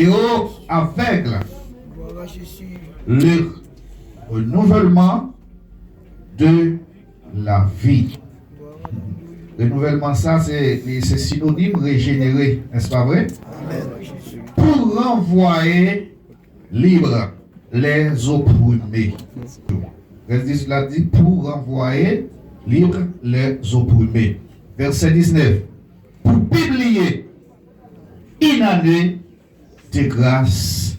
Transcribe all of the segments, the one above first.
et aux aveugles le renouvellement de la vie. Renouvellement, ça c'est synonyme régénéré, n'est-ce pas vrai? Pour renvoyer libre les opprimés. Cela dit pour renvoyer libre les opprimés. Verset 19. Pour publier une année de grâce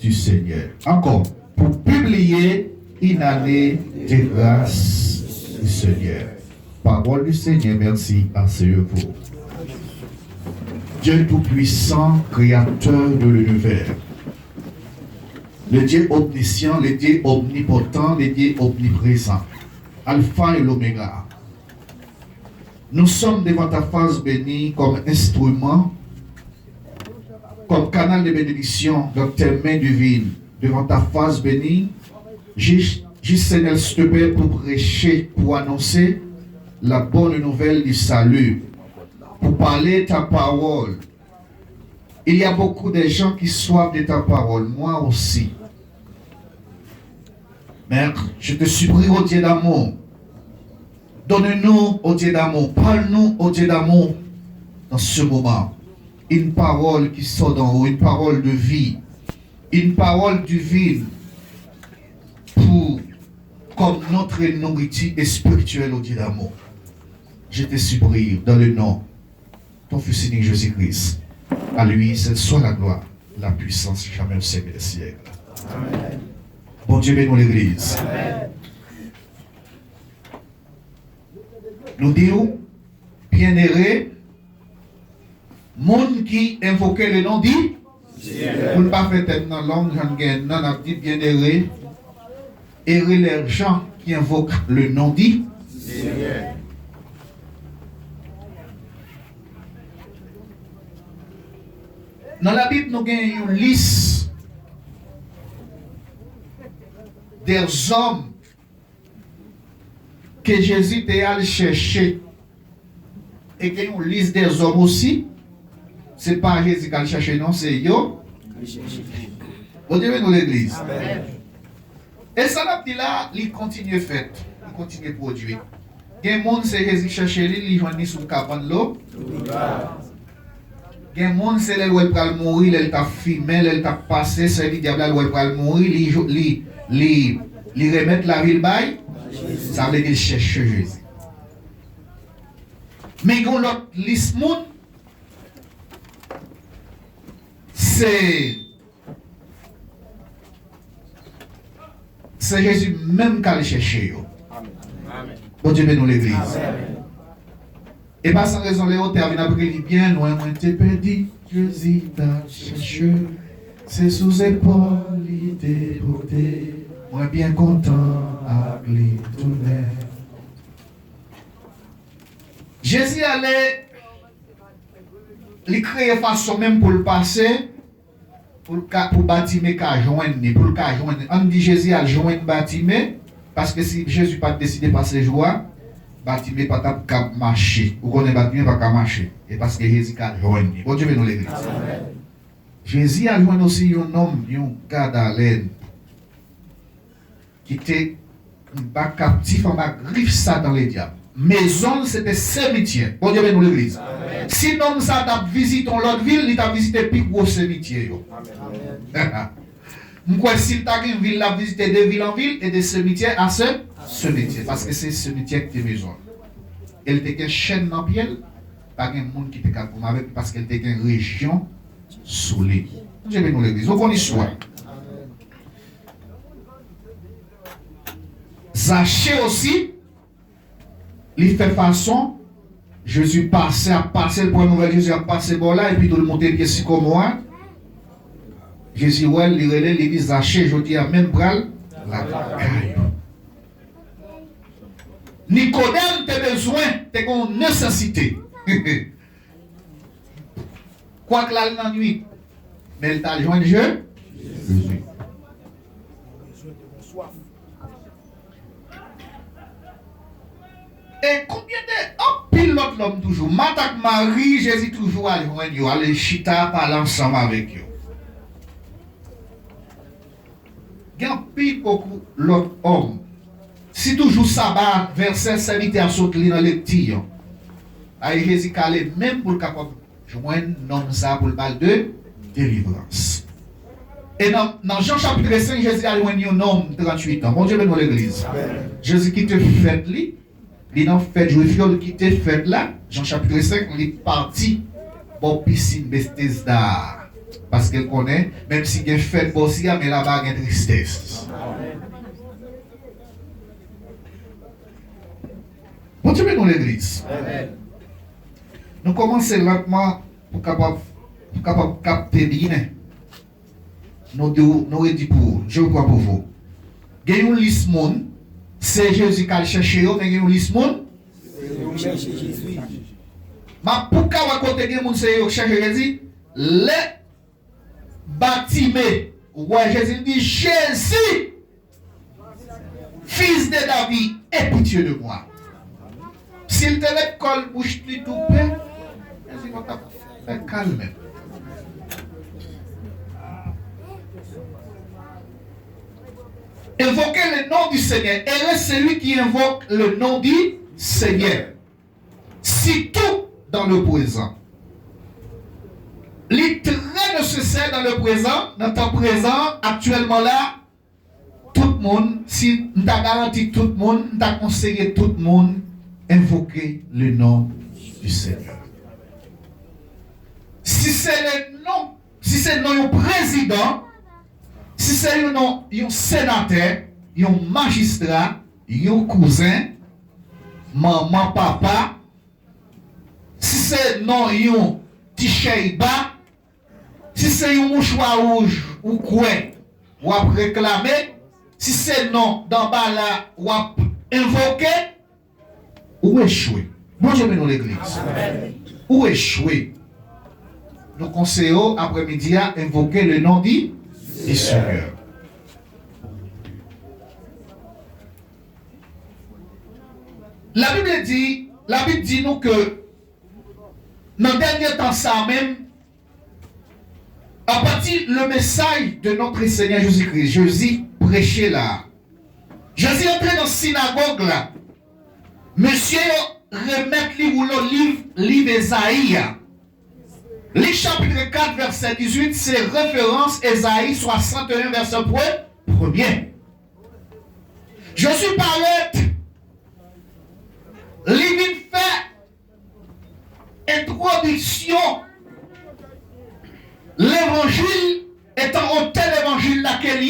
du Seigneur. Encore. Pour publier une année de grâce du Seigneur. Parole du Seigneur, merci, asseyez-vous. Dieu Tout-Puissant, Créateur de l'univers. Le Dieu omniscient, le Dieu omnipotent, le Dieu omniprésent. Alpha et l'Oméga. Nous sommes devant ta face bénie comme instrument, comme canal de bénédiction dans tes mains divines. Devant ta face bénie, j'ai Seigneur, s'il te plaît, pour prêcher, pour annoncer la bonne nouvelle du salut, pour parler ta parole. Il y a beaucoup de gens qui soivent de ta parole, moi aussi. Mais je te supplie, ô Dieu d'amour, donne-nous, ô Dieu d'amour, parle-nous, ô Dieu d'amour, dans ce moment. Une parole qui sort d'en haut, une parole de vie, une parole divine, pour, comme notre nourriture spirituelle, ô Dieu d'amour. Je te supplie, dans le nom de ton Fils unique Jésus-Christ. À lui, seul soit la gloire, la puissance, jamais au siècle des siècles. Amen. Bon Dieu, bénis l'Église. Amen. Nous disons, bien-aimé, monde qui invoquait le nom dit, pour ne pas faire tête dans la langue, non, on a dit bien-aimé, et les gens qui invoquent le nom dit, dans la Bible, nous avons une liste des hommes que Jésus est allé chercher. Et qu'il y a une liste des hommes aussi. Ce n'est pas Jésus qui a cherché, non, c'est yo. Vous devez nous l'église. Et ça, là, il continue fait. Il continue à produire. Il y a des gens, c'est Jésus qui cherche, il joue sur le cabane l'eau. Il y a des gens, c'est là où il va mourir, il t'a filmé, il t'a passé, c'est le diable où il va mourir, il remet la ville bail. Ça veut dire qu'il cherche Jésus. Mais il y a l'autre liste, c'est Jésus même qui a cherché. Bon Dieu bénisse l'église. Et pas sans raison, Léo termine après, il dit bien loin, moi t'es perdu, Jésus t'a cherché. C'est sous épaule, il t'est porté. Moi bien content avec lui tout le monde. Jésus allait lui créer façon même pour le passer, pour bâtiment qu'à joindre, pour le cas joindre. On dit Jésus a joindre bâtiment parce que si Jésus pas décidé de passer joie, bâtiment pas qu'à marcher. Vous connaissez bâtiment pas qu'à marcher. Et parce que Jésus a joindre. Bon Dieu bénisse l'église. Jésus a joindre aussi un homme, un gars d'Alain, qui était un captif en bas griffe ça dans les diables. Maison, c'était cimetière. Bon Dieu bénisse l'église. Sinon, ça t'a visité l'autre ville, il t'a visité plus gros cimetière. Moi, si tu as une ville, la visité de ville en ville et de cimetière à cimetière. Parce que c'est cimetière qui est maison. Elle était une chaîne dans le pied, pas un monde qui était comme avec parce qu'elle était une région sous l'île. Dieu bénisse l'église. Vous connaissez l'histoire. Zachée aussi, il fait façon, Jésus passait à passer, le point nouvelle, Jésus a passé bon là, et puis tout le monde est ici comme moi. Jésus, ouais, il relève, il dit Zachée, je dis à même bral, la caille. Nicodème, tu as besoin, tu as une nécessité. Quoi que là, dans la nuit, mais il t'a joint de Jésus. Et combien de... Oh, pilote l'homme toujours. Matak Marie, Jésus toujours à joindre, aller chita parler ensemble avec eux. il y a beaucoup l'autre homme. Si toujours sabbat, verset serviteur saute dans les petits. Aïe Jésus calé même pour capable joindre nom ça pour le bal de délivrance. Et dans Jean chapitre 5, Jésus a joint un homme 38 ans. Bon Dieu bénisse l'église. Jésus qui te fait lui, il a fait juif qui te fait là. Jean chapitre 5, il est parti pour piscine Bethesda parce qu'elle connaît même si il a fait aussi mais là-bas il y a tristesse. Bon Dieu bénisse l'église. Nous commençons lentement pour capable capter bien. Nous dit pour, je crois pour vous. Il y a une liste monde, c'est Jésus qui a cherché, mais il y a une liste monde. Mais pour qu'il y ait un c'est chercher Jésus, les baptisés, ouais, Jésus dit Jésus, fils de David, aie pitié de moi. S'il te lève col bouche tout paix, Jésus va faire calme. Invoquez le nom du Seigneur. Et est celui qui invoque le nom du Seigneur. Surtout dans le présent. Les très nécessaires dans le présent, dans le temps présent, actuellement là, tout le monde, si nous avons garanti tout le monde, nous avons conseillé tout le monde, invoquer le nom du Seigneur. Si c'est le nom, si c'est le nom du président, si c'est un sénateur, un magistrat, un cousin, maman, papa, si c'est non un t-shirt bas, si c'est un mouchoir rouge ou quoi, ou à réclamer, si c'est non d'en bas là, ou à invoquer, ou échouer. Bon Dieu bénisse l'église. Ou échouer. Nous conseillons après-midi à invoquer le nom du Seigneur. La Bible dit nous que dans le dernier temps ça même, à partir le message de notre Seigneur Jésus-Christ, Jésus prêchait là. Jésus entrait dans la synagogue là. Monsieur remettre le livre Esaïe. Le chapitre 4, verset 18, c'est référence Esaïe 61, verset 1er. Je suis parlé, l'ivine fait introduction, l'évangile étant un tel évangile laquelle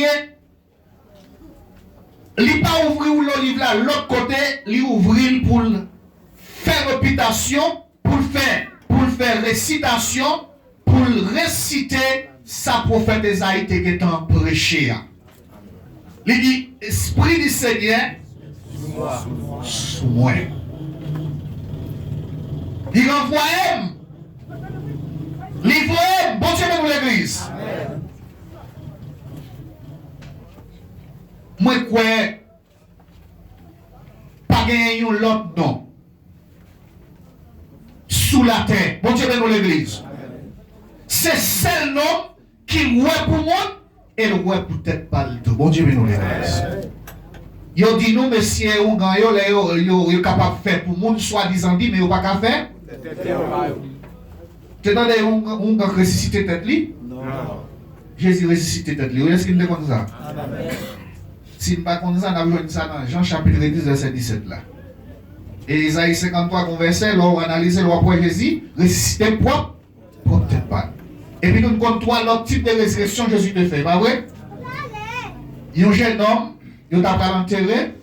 il n'est pas ouvrir le livre là, l'autre côté, il ouvrir pour faire réputation, pour faire récitation, pour réciter sa prophète Esaïe qui est en prêché. Il dit, Esprit du Seigneur, sous moi. Il envoie livre, bon Dieu pour l'église. Moi, quoi, pas gagner l'autre nom. Sous la terre. Bon Dieu pour l'église. C'est seul nom qui ouais pour moi et le ouais peut-être pas le tout. Bon Dieu pour l'église. Yo dit nous, messieurs, on gagne, yo capable de faire pour monde, soi-disant dit, mais yo pas qu'à faire. Tu as dit, on a ressuscité tête li? Non. Jésus ressuscité tête li. Est-ce qu'il est comme ça? Si nous ne pas comme ça, on a besoin de ça dans Jean chapitre 10, verset 17 là. Et Isaïe 53, verset, l'on analyse le roi Jésus, ressuscité propre, peut-être pas. Et puis nous comptons l'autre type de résurrection Jésus te fait, pas vrai? Il y a un jeune homme, il a pas enterré,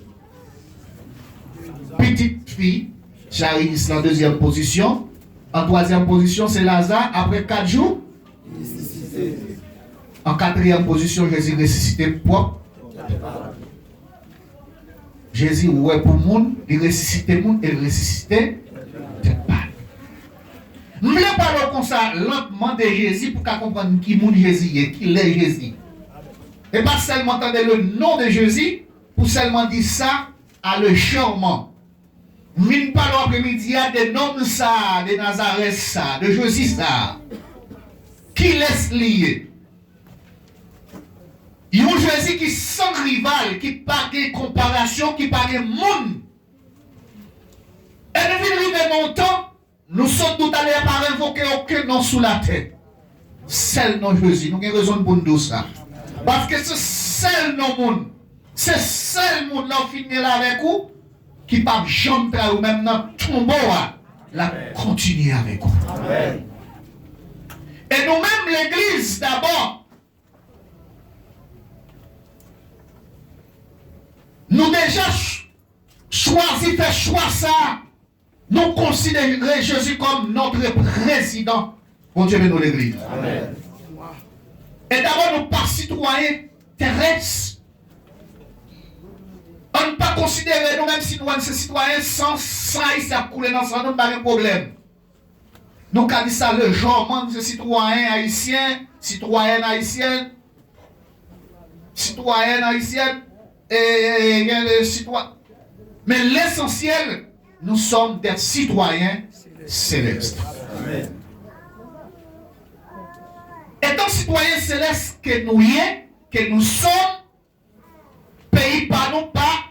petite fille, Charis en deuxième position, en troisième position c'est Lazare, après 4 jours, en quatrième position Jésus ressuscité propre. Jésus, ouais pour le monde, il ressuscite le monde et il ressuscite pas. Nous voulons parler comme ça lentement de Jésus pour qu'on comprenne qui est Jésus et qui est Jésus. Et pas seulement entendre le nom de Jésus, pour seulement dire ça à le charmant. Nous voulons parler après-midi de nom de ça, de Nazareth ça, de Jésus ça. Qui laisse lier. Il y a un Jésus qui sans rival, qui pas de comparaison, qui pas de monde. Et depuis arriver longtemps, nous sommes tout à l'heure par invoquer aucun nom sous la tête. Seul nom Jésus. Nous avons raison pour nous dire ça. Parce que c'est seul nom monde. C'est seul monde là finit là avec vous qui pas jamais ou même dans tombeau là continuer avec vous. Amen. Et nous-mêmes l'église d'abord nous déjà choisi faire choix ça. Nous considérons Jésus comme notre président. Bon Dieu, nous l'église. Amen. Et d'abord, nous pas citoyens terrestres. On ne peut pas considérer nous-mêmes citoyens sans ça couler dans ça, nous pas de problème. Nous avons dit ça le genre, de citoyens haïtiens, citoyennes haïtiennes, citoyennes haïtiennes, et citoyens. Mais l'essentiel, nous sommes des citoyens célestes. Amen. Étant citoyens célestes que nous sommes, pays par nous pas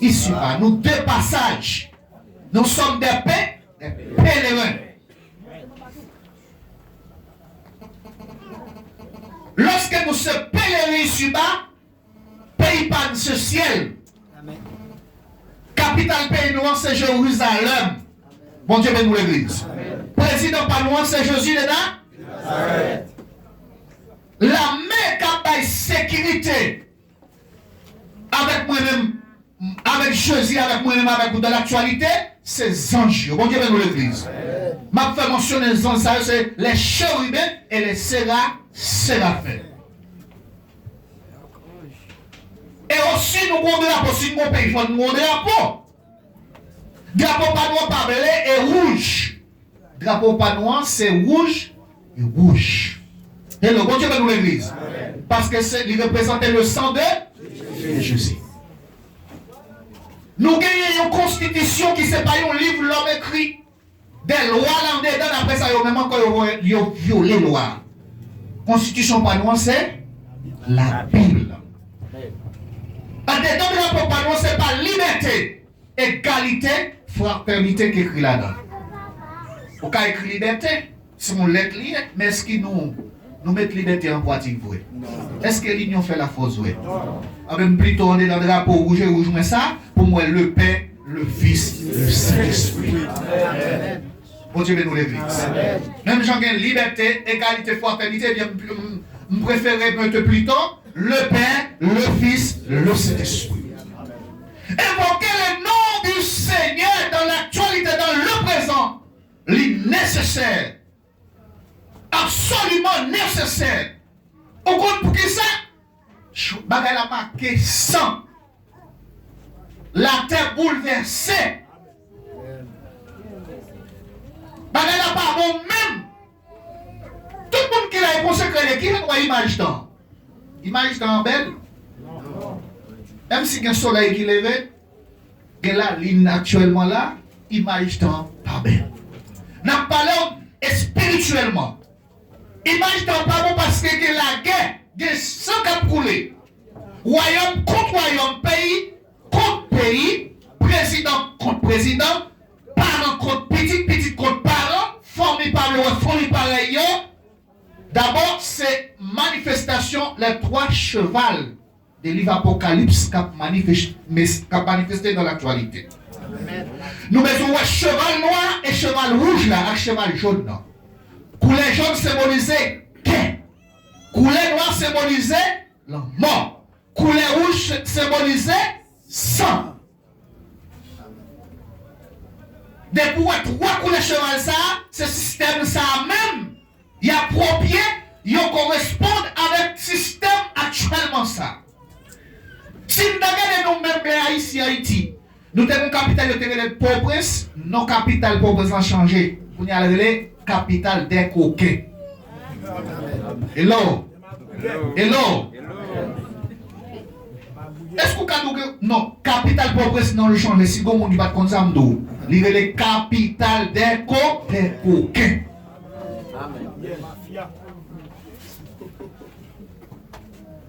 ici, nous deux passages. Nous sommes des pèlerins. Lorsque nous sommes pèlerins ici-bas, pays par ce ciel. Amen. Capitale pays nous, c'est Jérusalem. Bon Dieu, bénis l'église. Président par nous, c'est Jésus dedans. La main qui a sécurité avec moi-même, avec Jésus, avec moi-même, avec vous dans l'actualité, c'est les anges. Bon Dieu, bénis l'église. Je vais mentionner les anges, c'est les chérubins et les séraphins. Et aussi, nous avons drapeau, si nous pays, nous avons drapeau. Drapeau pas noir, pas belé et rouge. Drapeau pas noir, c'est rouge et rouge. Et le bon Dieu va nous l'église. Parce que il représentait le sang de Jésus. Nous gagnons une constitution qui c'est pas un livre l'homme écrit. Des lois là dedans, après ça, il y a même encore violé les lois. Constitution pas noir, c'est la Bible. En dedans de la propagande, ce n'est pas liberté, égalité, fraternité qui écrit là-dedans. Vous pouvez écrire liberté, si on l'est lié, mais est-ce que nous mettons liberté en pratique? Est-ce que l'union fait la force? Même plutôt, on est dans le drapeau rouge et rouge, mais ça, pour moi, le Père, le Fils, le Saint-Esprit. Bon Dieu, nous l'église. Même j'en gagne liberté, égalité, fraternité, bien, je préférerais mettre plutôt le Père, le Fils, le Saint-Esprit. Évoquer le nom du Seigneur dans l'actualité, dans le présent, est nécessaire. Absolument nécessaire. Au compte pour qui ça? Bagay la marqué 100. La terre bouleversée. Bagay la pas bon même. Tout le monde qui l'a consacré, qui a image dans? Image dans belle? Même si il y a un soleil qui lève, il y a la ligne actuellement là, image dans pas belle. Nous parlons spirituellement. Image dans pas bon parce que la guerre, il y a 100 qui coulé. Royaume contre royaume, pays contre pays, président contre président, parent contre petit, petit contre parent, famille par le famille par ailleurs. D'abord, c'est manifestation, les trois chevals de livre Apocalypse qui a manifesté dans l'actualité. Nous mettons un cheval noir et cheval rouge là, avec cheval jaune là. Couleur jaune symbolisait gain. Couleur noire symbolisait la mort. Couleur rouge symbolisait sang. Depuis trois couleurs cheval ça, ce système ça même, il y a approprié, il correspond avec le système actuellement ça. Si nous regardons nous-mêmes ici Haïti, nous avons une capitale de Port-au-Prince, nos capitales Port-au-Prince ont changé. Nous avons la capitale des coquins. Hello. Hello. Est-ce que vous avez non, capitale Port-au-Prince non le changer si vous ne pas comme ça m'dou. Il est la capitale des coquins.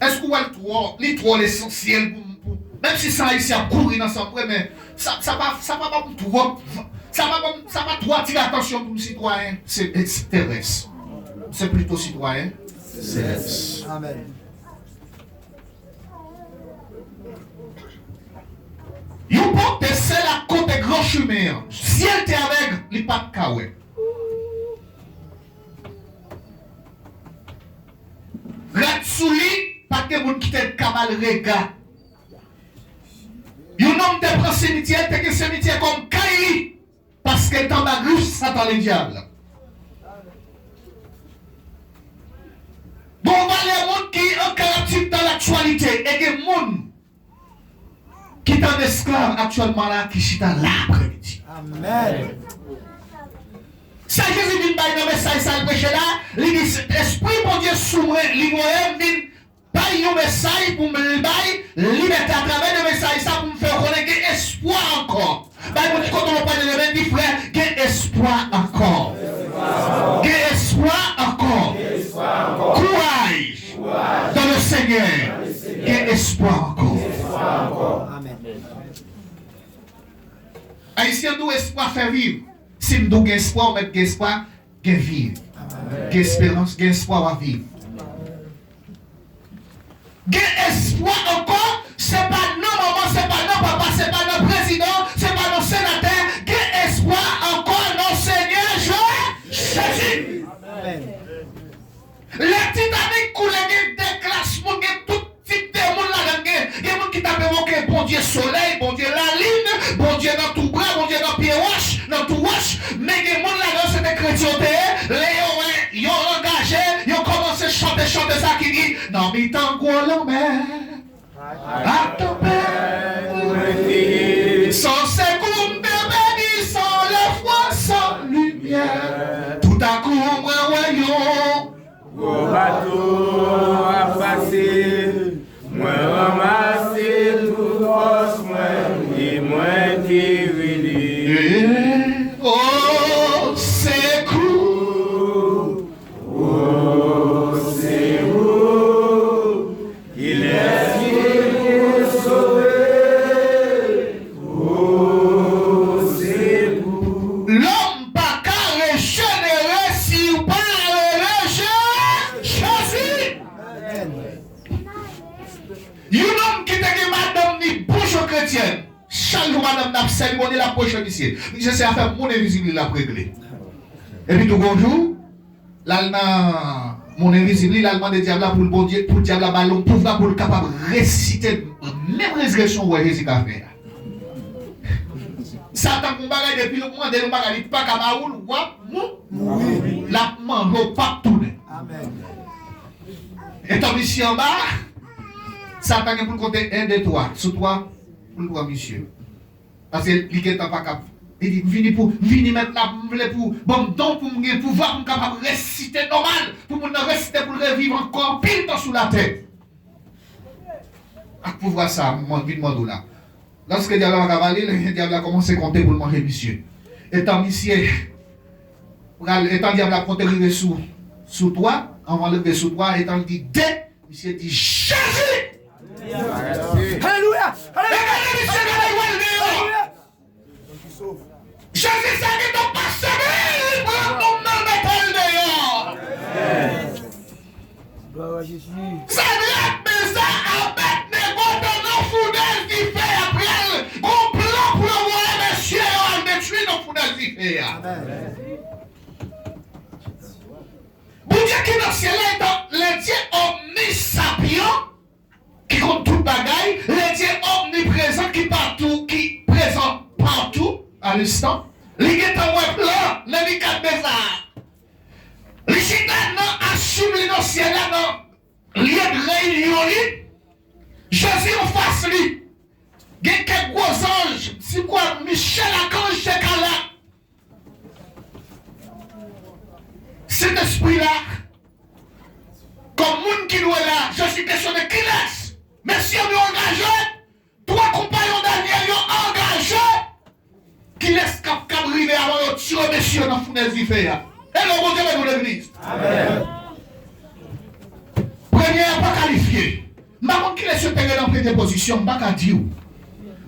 Est-ce que les trois l'essentiel pour même si ça ici a courir dans son prêt, mais ça va pas trop. Ça va trop attirer l'attention pour le citoyen. C'est terrestre. C'est plutôt citoyen. Céleste. Amen. Yon porte c'est la côte grand chemin. Si elle était avec, il pas de kawé. Ratsouli, pas de monde qui te cabal rega. Yon homme te prend cimetière, te que cimetière comme Kaili. Parce que t'en as riche, ça dans le diable. Bon, on va les gens qui ont caractère dans l'actualité et des gens qui sont en esclave actuellement là, qui sont là l'après-midi. Amen. Ça, Jésus dit, dans le message, ça le prêche là, il dit, Esprit, mon Dieu, souverain, lui-même, dit, pas un message pour me bailler, liberté à travers le message, ça pour me faire connaître espoir encore. Bah, quand on parle de l'événement, dit, frère, qu'il espoir encore. Qu'il espoir encore. Courage dans le Seigneur. Qu'il espoir encore. Amen. Haïtien, nous, espoir fait vivre. Si nous avons espoir, on met espoir, qu'il vivre. Qu'il espérance, qu'il espoir à vivre. Qu'il espoir encore, c'est pas nos mamans, c'est pas nos papas, c'est pas nos présidents, c'est pas nos sénateurs. Qu'il espoir encore, nos Seigneur Jésus. Amen. Les Titanic coulent des classes, tout type de monde là, il y a des gens qui t'appellent bon Dieu soleil, bon Dieu la lune, bon Dieu dans tout bras, bon Dieu dans pied wash, dans tout wash, mais il y a des gens là, c'est des chrétiens, ils ont engagé, ils ont commencé à chanter ça qui dit, non, mais tant qu'on l'homme, à ton père, sans seconde de béni, sans le froid, sans lumière, tout à coup, moi, voyons. Gros bateau a passé, moi ramassé tout force, moi et moi tiré. Oh, c'est cool. Oh, c'est beau. Il est sauvé. Oh, c'est beau. L'homme pas qu'à régénérer si ou pas Jésus. Un homme qui te madame ni bouche chrétienne. Chaque jour, madame n'a pas la prochaine ici. J'essaie de faire mon invisible la régler. Et puis tout bonjour, là, mon invisible, l'allemand des diables pour le bon Dieu, pour le diable ballon, pour le capable de réciter même régression où Jésus a fait. Satan qu'on bagaille depuis le moment de nous bagaille pas Cameroun, ou la mange pas tourner. Amen. Et tant ici en bas, Satan est pour compter 1, 2, 3. Sous toi, pour le voir, monsieur. Parce que il est pas capable. Il dit, venez mettre la pour bon don pour me pouvoir pour capable réciter normal, pour me réciter pour revivre encore pile temps sous la tête. À pouvoir ça, moi, je demande là. Lorsque le diable a cavalé, le diable a commencé à compter pour le manger, monsieur. Étant monsieur, étant diable a compté sous toi, on va lever sous toi, étant il dit, monsieur dit, Jésus! Alléluia! Jésus, ça ne doit pas se mettre, pour nous mettre dehors. Gloire à Jésus. Ça ne ça avec les gars de nos foudelles qui fait après, on plan pour le voir, monsieur, on détruit nos foudelles qui fait. Amen. Bon Dieu qui est dans le ciel est dans le Dieu omnisapient, qui compte tout bagaille, le Dieu omniprésent qui partout, qui présent partout, à l'instant. Il est en web là, le Nebuchadnezzar. Les gitanes assument dans le ciel là, dans lieu de réunion, Jésus en face lui. Il y a quelques gros anges, c'est quoi, Michel Archange de Cala. Cet esprit-là, comme monde qui doit là, je suis question de qui laisse. Messieurs, nous engagés, trois compagnons Daniel, nous engagés, qui laisse cap river avant de tirer messieurs dans la fournaise du feu. Et le bon Dieu de l'église. Amen. Première, pas qualifié. Marron qui laisse périr dans la première position, pas qu'à dire.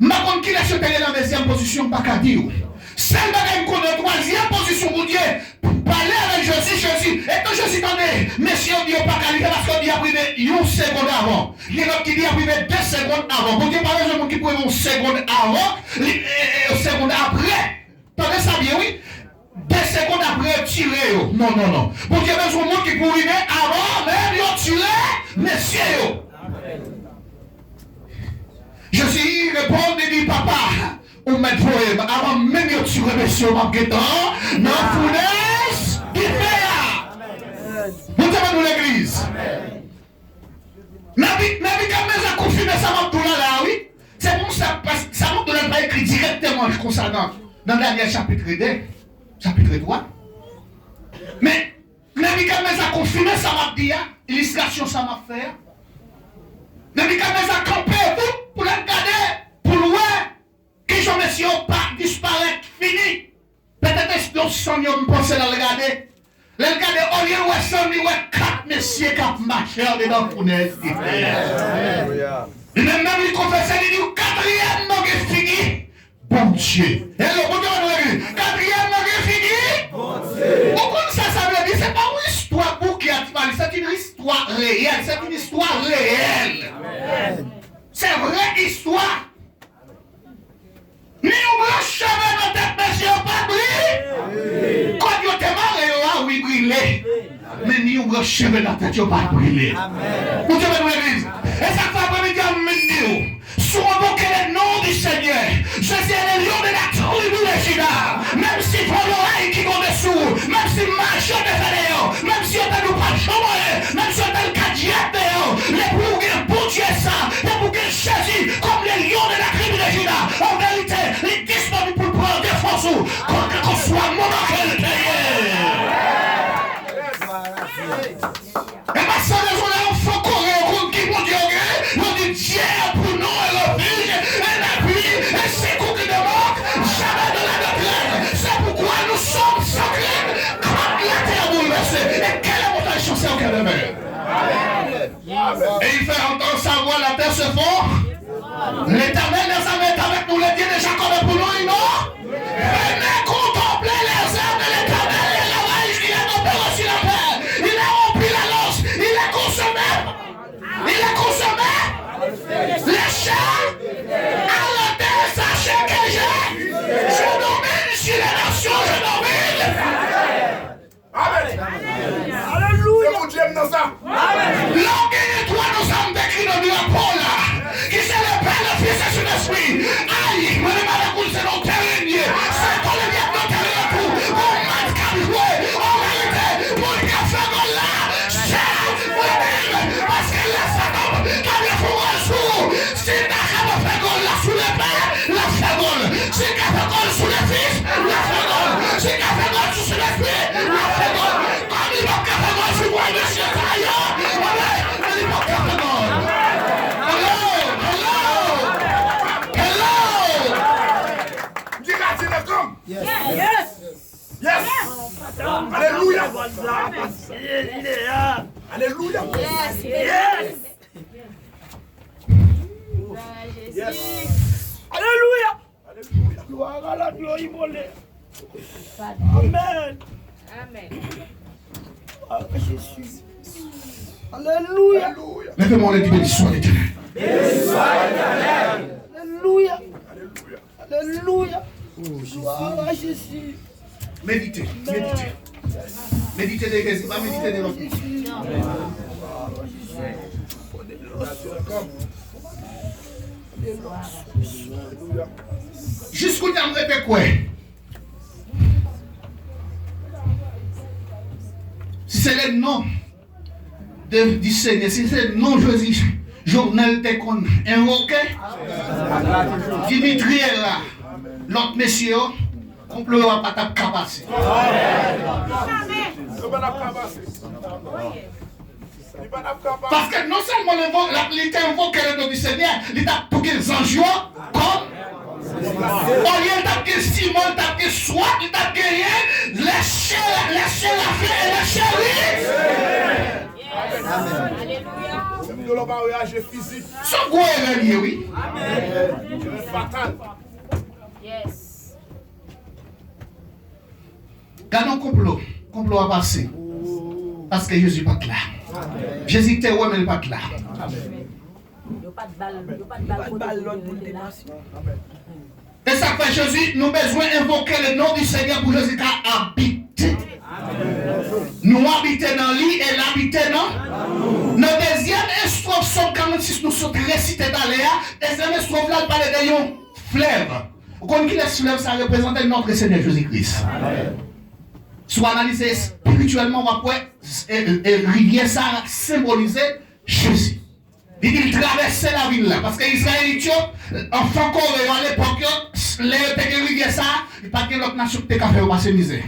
Marron qui laisse périr dans la deuxième position, pas qu'à dire. Celle qui est la troisième position, vous dites, parlez avec Jésus, et quand Jésus attendez, messieurs, on dit pas qu'à dire parce qu'on dit après une seconde avant. Il y a d'autres qui dit après 2 secondes avant. Vous dites, par exemple, qui pourrait une seconde avant, une seconde après. Attendez ça bien, oui? 2 secondes après, tirer. Non. Vous dites, il y a besoin de monde qui pourrait venir avant, même, ils tirer, messieurs. Jésus répond et dit, papa, ou mettre avant même de tuer monsieur Margueton, dans la fournaise du fer. Vous avez nous l'église. Nabi Kameza a confirmé ça là, oui. C'est pour ça, ça montre là pas écrit directement comme ça dans le dernier chapitre 2, chapitre 3. Mais Nabi Kameza a confirmé ça m'a dit, illustration ça m'a fait. Nabi Kameza a campé pour la regarder, pour louer. Que je me suis pas disparaître, fini. Peut-être explosion, je me pense à le regarder. Le regarder, au lieu de ça, il y a 4 messieurs qui marchent dans la fournaise. Il même il confesse, il dit, 4e non est fini. Bon Dieu. Et le bon Dieu, 4e non est fini. Bon Dieu. Pourquoi ça veut dire? C'est pas une histoire pour qui a parlé, c'est une histoire réelle. C'est une histoire réelle. C'est une vraie histoire. Ni ouvre chemin dans tête, monsieur, pas briller. Quand vous êtes marre, oui, briller. Mais ni ouvre chemin dans tête, pas briller. Vous êtes dans l'église. Et ça fait après-midi à mener. Sur un bouquet le nom du Seigneur. Je suis le lion de la tribu de Juda. Même si pour l'oreille qui vont dessous, même si marche de Fédéo, même si on a nous pas chômé, même si on a le caddiette, les bouquets pour Dieu ça, les bouquets Jésus, comme les lions de la tribu de Juda. En vérité, les disponibles pour prendre défense, qu'on soit monarque payé. Et ma soeur, on faut courir, qui mon Dieu, on dit Dieu pour nous et refuge, et l'appui, et c'est coup qui demande, jamais de la doctrine. C'est pourquoi nous sommes sacrés, comme la terre bouleversée. Et quelle est votre chance au cœur de mer? Et il fait entendre sa voix, la terre se fond. L'Éternel les avait avec nous, le Dieu de Jacob pour nous, non? Venez contempler les œuvres de l'Éternel, les lavages qu'il a tombé aussi la terre. Il a rempli la lance, il est consommé. Il est consommé. Les chats, à la terre, sachez que je domine sur les nations, je domine. Amen. Alléluia. C'est mon Dieu dans ça. L'ange et toi, nous sommes décrits dans le drapeau là. Qui c'est le Père, le Fils et l'Esprit. Aïe, mais le malheur, c'est notre terrain. C'est pour le bien de notre terrain pour. On m'a joué. En réalité, pour le café là, c'est moi-même. Parce que là, ça tombe. Quand le four est sous. Si t'as qu'à me faire goal là sous le Père, la fait goal. Si t'as fait goal sous le Fils, la fait goal. Si t'as fait goal sous l'Esprit, la fait goal. Comme il va faire goal sous moi, monsieur Taillon. Il va faire goal. Yes. Alléluia. Alléluia. Yes. Alléluia. Gloire à la gloire immolée. Amen. Jésus. Alléluia. Lèvez-moi les béni soit l'Éternel. Alléluia. Alléluia. Gloire à Jésus. Méditez. Méditez des questions, pas méditer des autres. Jusqu'où t'as répété quoi? Si c'est le nom du Seigneur, si c'est le nom de Jésus, journal t'es qu'on invoqué, Dimitri est là, l'autre monsieur, on peut pas ta capacité. Parce que non seulement il t'a invoqué le nom du Seigneur, il t'a pour qu'ils en jouent comme. Au lieu d'appeler Simon, d'appeler soit, il t'a gagné laissez la fée et la chérie. leur mariage physique. Son gros événement, oui. C'est fatal. Yes. Quand on complot a passé. Parce que Jésus n'est pas là. Jésus était ouais, mais il n'est pas là. Il n'y a pas de balle. Et ça fait Jésus, nous avons besoin d'invoquer le nom du Seigneur pour Jésus qui a habité. Nous habitons dans lui et l'habiter dans notre deuxième instruction 46 nous sommes récités dans l'air. Deuxième instruction là parle d'un fleuve. Vous connaissez que le fleuve ça représente notre Seigneur Jésus-Christ. Soit analysé spirituellement, on va rivière ça symbolisé Jésus. Il traversait la ville là parce que les Israélites enfants coréens à l'époque les rivières ça il pas que l'autre nation qui fait passer misère.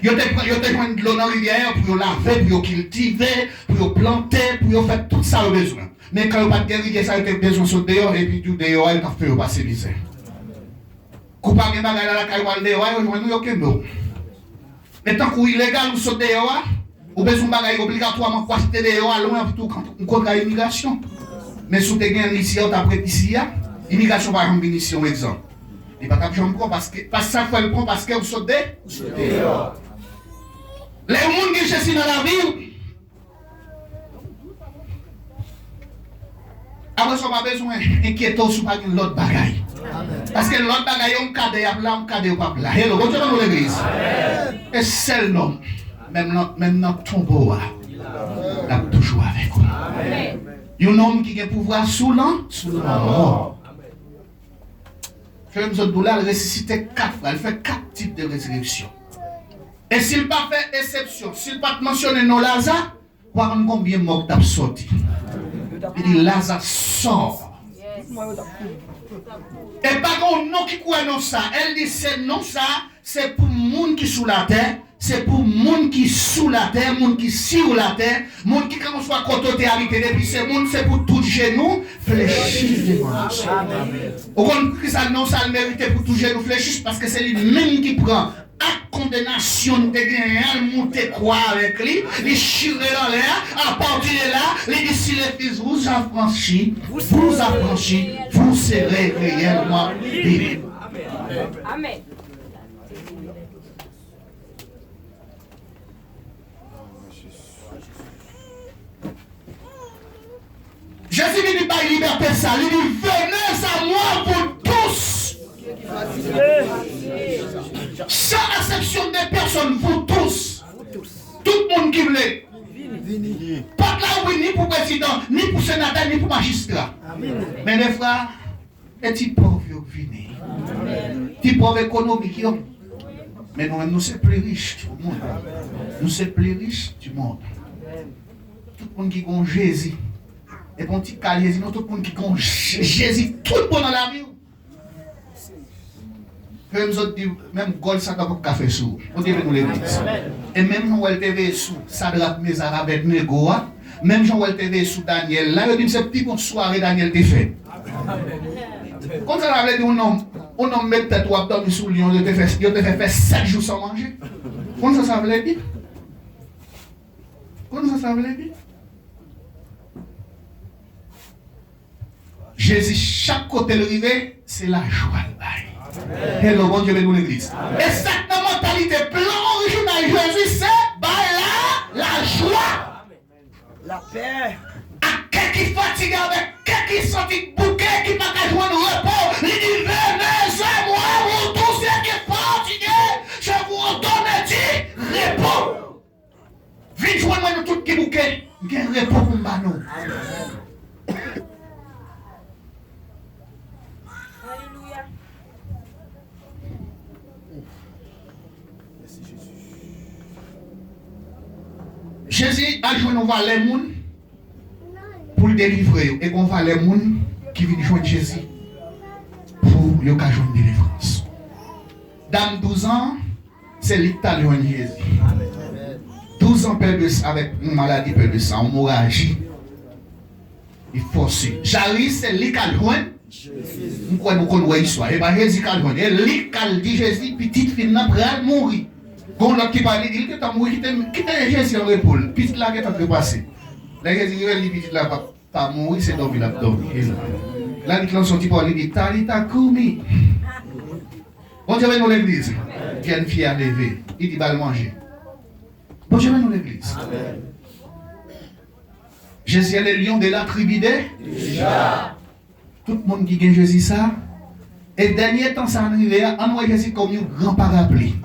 Ils ont besoin de l'eau dans la rivière pour laver, pour cultiver, pour planter, pour faire tout ça au besoin. Mais quand ils n'ont pas de rivière, ça ils ont besoin de dehors et puis tout dehors, ils ont fait passer misère. Coupable de bagaille dans la caille dehors, ils ont nous aucun mot. Mais tant qu'il est illégal ou sauter dehors, ou besoin de bagaille obligatoirement pour acheter dehors loin pour tout contre l'immigration. Mais si vous avez ici, vous avez ici, l'immigration va être une mission exemple. Il va pas parce que ça fait le prend parce que vous sautez dehors. Les gens qui cherchent dans la ville, après ça, on a besoin d'inquiéter sur l'autre bagaille. Parce que l'autre bagaille, on cadre là, on cadre pas là. Et le bon Dieu dans l'église. Et seul homme, même notre tombeau, il a toujours avec vous. Un homme qui a le pouvoir sous la mort. Frère Mzodoula, elle ressuscite 4 fois, elle fait 4 types de résurrection. Et s'il n'a pas fait exception, s'il n'a pas mentionné non Lazare, voir combien de morts t'as sorti. Il dit Lazare sort. Et pas qu'on nom qui croit non ça. Elle dit c'est non ça, c'est pour le monde qui sous la terre. C'est pour le monde qui sous la terre, le monde qui sur la terre, le monde qui quand on soit côté habité depuis ce monde, c'est pour tout genou fléchir devant nous. Au contraire, ça non ça le mérite pour tout genou fléchir parce que c'est lui-même qui prend à condamnation de gagner, il monte quoi avec lui, il chire dans l'air, à partir de là, il dit si les fils vous affranchis, vous serez réellement libres. Amen. Jésus lui dit par liberté ça, il dit venez à moi pour tous. Sans exception de personnes, vous tous. Tout le monde qui voulait. Pas là oui, ni pour président, ni pour sénateur, ni pour magistrat. Mais les frères, les petits pauvres venez. Les petits pauvres économiques. Mais nous sommes plus riches du monde. Nous sommes plus riches du monde. Tout le monde qui a Jésus. Et quand tu as Jésus, tout le monde qui a Jésus, tout le monde dans la vie. Même Gol, ça doit pas faire sous. On dit nous l'église. Et même quand elle TV sous Sadrak Mézar avec Négoa, même quand elle TV sous Daniel, là, il dit c'est petit bonne soirée Daniel t'es fait. Quand ça avait dit on homme met tête ou abdomen sous lion, il te fait faire 7 jours sans manger. Comment ça veut dire? Comment ça veut dire? Jésus, chaque côté le rivet, c'est la joie. Et le bon Dieu veut nous l'église. Et cette mentalité plan original Jésus, c'est la joie. La paix. À quelqu'un qui fatigue avec quelqu'un qui sentit bouquet, qui n'a qu'à joindre le repos, il dit venez à moi, vous tous ceux qui sont fatigués, je vous donne du repos. Venez joindre moi tout qui bouquet, il y a un repos pour nous. Jésus a joué nos valets moun pour le délivrer et qu'on va les moun qui viennent joindre Jésus pour le cas de délivrance. Dans 12 ans, c'est l'Italien Jésus. 12 ans avec une maladie de sang, une hémorragie. Il faut forcer. Jarry, c'est l'Italien. Nous connaissons l'histoire. Et bien Jésus calme. Et l'Italien dit Jésus, petite fille n'a pas mourir. Quand l'autre qui parle, il dit que tu as mouru, qui t'a Jésus en épaule. Petite là qui t'a passé. Là, Jésus, il dit petite là, Pas mourir, c'est dormir là, dormir. Là, il lance son petit poil, il dit, Talita Koumi. Bon Dieu, nous l'église. Il y a une fille à lever. Il dit, va le manger. Bon Dieu, nous l'église. Jésus est le lion de la tribu de tout le monde qui gagne Jésus ça. Et dernier temps, ça arrive, on voit Jésus comme un grand parapluie.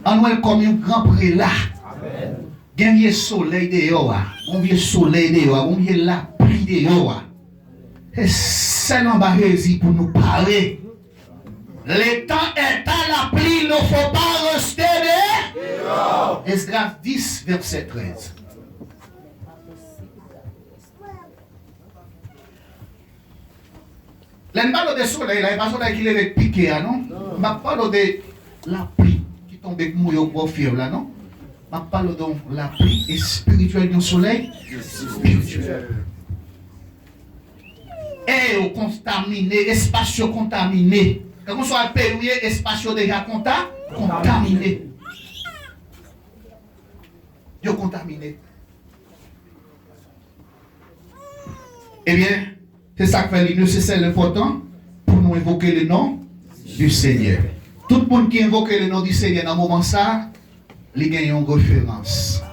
On voit comme un grand prélat. Il y a un soleil dehors, on vient soleil dehors, on vient la pluie dehors. Et c'est là Jésus pour nous parler. Le temps est à la pluie, il ne faut pas rester dehors. Esdras 10, verset 13. Je parle de soleil, il n'y a pas de soleil qui est piqué, non? Je parle de la pluie qui tombe avec mouille au fièvre, là, non? Je parle de la pluie spirituelle du soleil. Spirituel. Et au contaminé, espace contaminé. Quand on soit payé, espace déjà contaminé. Yo contaminé. Eh bien, c'est ça que fait nécessaire l'important pour nous invoquer le nom du Seigneur. Tout le monde qui invoque le nom du Seigneur dans ce moment ça, il gagne une référence.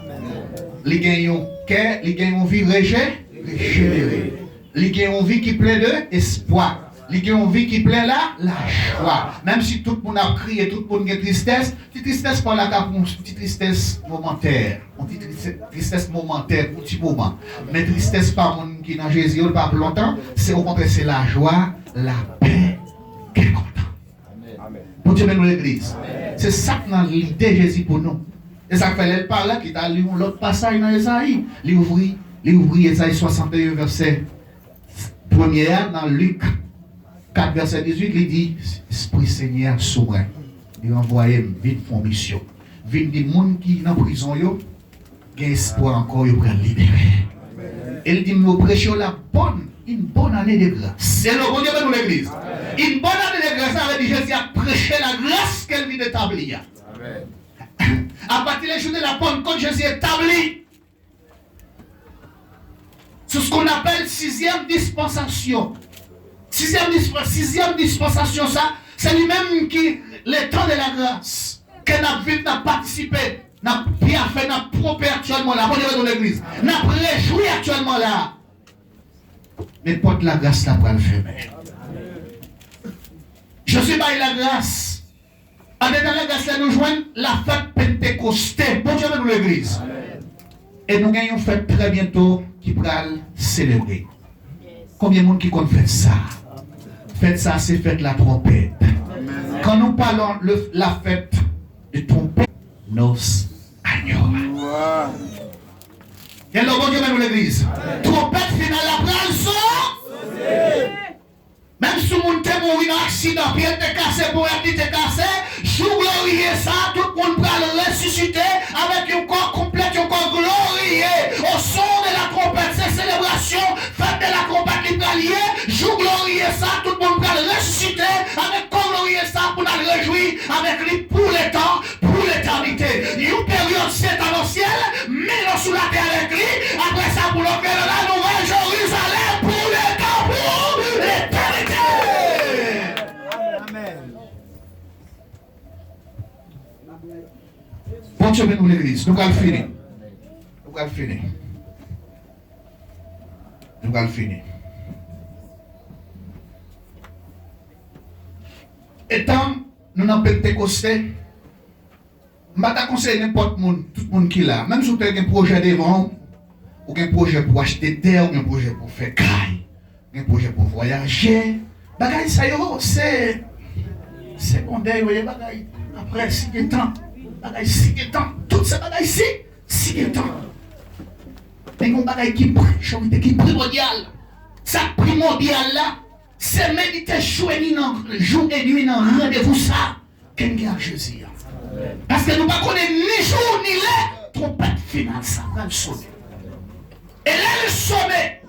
Il gagne un cœur, il gagne une vie régénérée. Il gagne une vie qui pleine d'espoir. Il gagne une vie qui pleine la joie. Même si tout le monde a crié, tout le monde a tristesse, petite tristesse pas la une petite tristesse momentaire. Une petite tristesse momentaire, un petit moment. Mais tristesse pas monde qui dans Jésus, pas pour longtemps. C'est au contraire, c'est la joie, la paix, qui est content. Pour Dieu, nous l'église. C'est ça que dans l'idée de Jésus pour nous. Et ça fait elle parle qui t'a lu l'autre passage dans Esaïe. Il ouvrit Esaïe 61, verset 1er dans Luc 4, verset 18, il dit, Esprit Seigneur souverain, il envoie vite pour mission. Vite des gens qui sont en prison, ils ont espoir encore, ils prennent libérer. Il dit, nous prêchons une bonne année de grâce. C'est le bon Dieu de l'église. Une bonne année de grâce, ça veut dire Jésus a prêché la grâce qu'elle vient d'établir. À partir des jours de la Pentecôte, Jésus établit. C'est ce qu'on appelle 6e dispensation. Sixième dispensation, ça, c'est lui-même qui, le temps de la grâce, que n'a participé, n'a bien fait, n'a propre actuellement là, bon de l'église, n'a réjoui actuellement là. Mais porte la grâce là pour le faire. Je suis par la grâce. En dedans la grâce là, nous joignons la fête Pentecosté, bon Dieu de l'église. Et nous gagnons une fête très bientôt qui pourra célébrer. Combien de monde qui compte faire ça? Faites ça, c'est fête la trompette. Amen. Quand nous parlons la fête de trompette, nos agneaux. Il y a le bon Dieu dans l'église. Trompette finale, la phrase sort. Même si mon monde est mort dans un accident, pied est cassé, pour être cassé, jour glorieux ça, tout le monde va le ressusciter avec un corps complet, un corps glorieux. Au son de la trompette, c'est célébration, fête de la trompette qui est liée, jour glorieux ça, tout le monde va le ressusciter avec corps glorieux ça, pour nous réjouir avec lui pour le temps, pour l'éternité. Il y a une période, c'est dans le ciel, mais non sous la terre avec lui, après ça, pour l'offrir la nouvelle Jérusalem, pour le temps, pour l'éternité. Bon Dieu, nous l'église, nous allons finir. Nous allons finir. Étant, nous n'avons pas Pentecosté, je ne conseille n'importe qui, tout le monde qui est là. Même si vous avez un projet devant, ou un projet pour acheter terre, ou un projet pour faire caille, un projet pour voyager, bagaille ça c'est secondaire, vous voyez, bagaille après 6 temps. Bagaille 6 temps, toutes ces bagailles ici, 6 temps. Mais une bagaille qui est primordial. Ça primordial là, c'est méditer jour et nuit dans rendez-vous ça, qu'est-ce qu'il y a Jésus. Parce que nous ne connaissons ni jour ni l'heure, trompette finale, ça va le sonner. Et là, le sonner,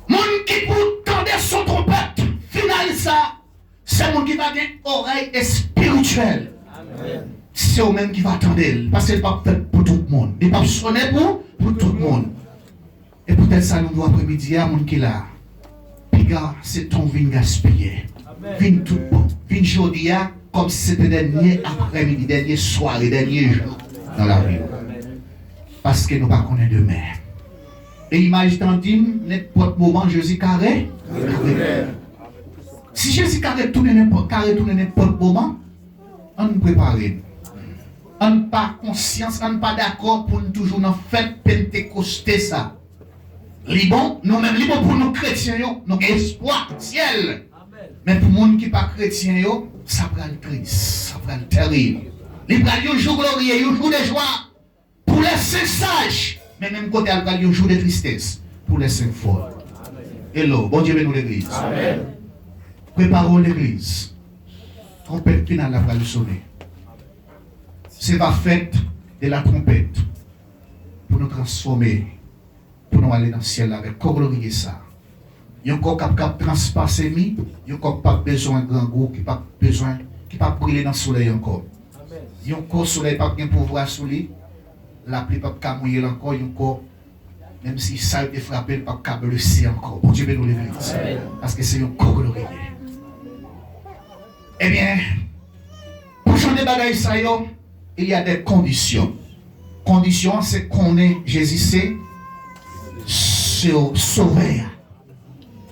monde qui pour tendre son trompette finale ça, c'est monde qui va avoir une oreille spirituelle. C'est eux-mêmes qui va attendre. Parce que ce n'est pas fait pour tout le monde. Il n'est pas sonné pour tout le monde. Et peut-être peut-être ça nous doit après-midi à mon qui là. Puis gars, c'est ton vin gaspillé. Vin tout bon. Vin jodi comme si c'était dernier après-midi, dernier soirée, dernier jour dans la vie. Parce que nous ne connaissons pas demain. Et imagine-t-il, n'importe moment, Jésus carré. Si Jésus carré tout n'importe moment, on nous prépare. On n'a pas conscience, on n'a pas d'accord pour nous toujours nous faire pentecosté ça. Liban, nous-mêmes, liban pour nous chrétiens, nous avons espoir ciel. Mais pour les gens qui ne sont pas chrétiens, ça prend le triste, ça prend le terrible. Il prend un jour glorieux, un jour de joie pour les saints sages. Mais même côté, il prend un jour de tristesse pour les saints forts. Hello, bon Dieu, bénis l'église. Préparons l'église. Trompette finale, la va sonner. C'est la fête de la trompette pour nous transformer, pour nous aller dans le ciel avec glorieux ça. Il y a encore qui transpasser mi, il y a encore pas besoin de grand goût, qui pas besoin, qui pas brûler dans le soleil encore. Il y a encore soleil pas bien pouvoir sous lui, la pluie pas qu'à mouiller encore, il y a encore, même si ça a été frappé, pas qu'à blesser encore. Bon Dieu bénisse l'église, parce que c'est encore glorieux. Eh bien, pour changer bagaille ça il y a des conditions. Conditions, c'est qu'on est Jésus, c'est sauvé.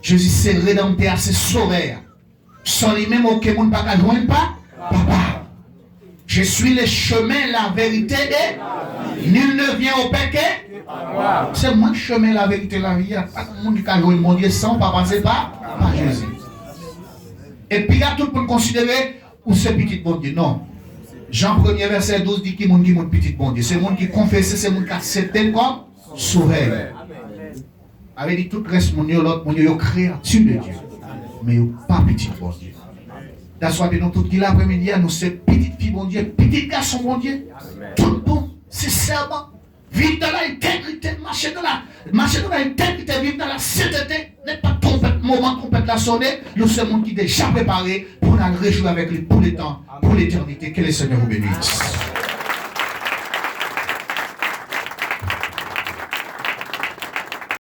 Jésus, c'est rédempteur, c'est sauvé. Sans lui-même, aucun monde ne peut joindre pas. Papa. Je suis le chemin, la vérité et nul ne vient au péché. C'est moi le chemin, la vérité, la vie. Il n'y a pas de monde qui peut joindre mon Dieu sans pas passer par Jésus. Et puis, il y a tout pour considérer où c'est petit bon Dieu. Non. Jean 1er verset 12 dit qu'il y a un petit bon Dieu. C'est le monde qui confesse, c'est le monde qui accepte comme sauveur. Avec dit tout le reste, l'autre, mon Dieu, créature de Dieu. Mais il n'y a pas petit bon Dieu. D'asseoir de nous tout qui l'après-midi, nous c'est petite fille bon Dieu, petit garçon bon Dieu. Tout bon, c'est serment. Vivre dans l'intégrité, marcher dans l'intégrité, vivre dans la sainteté. N'est pas trompette, moment trompette la sonner. Nous sommes monde qui est déjà préparé pour nous réjouir avec lui pour le temps, pour l'éternité. Que le Seigneur vous bénisse.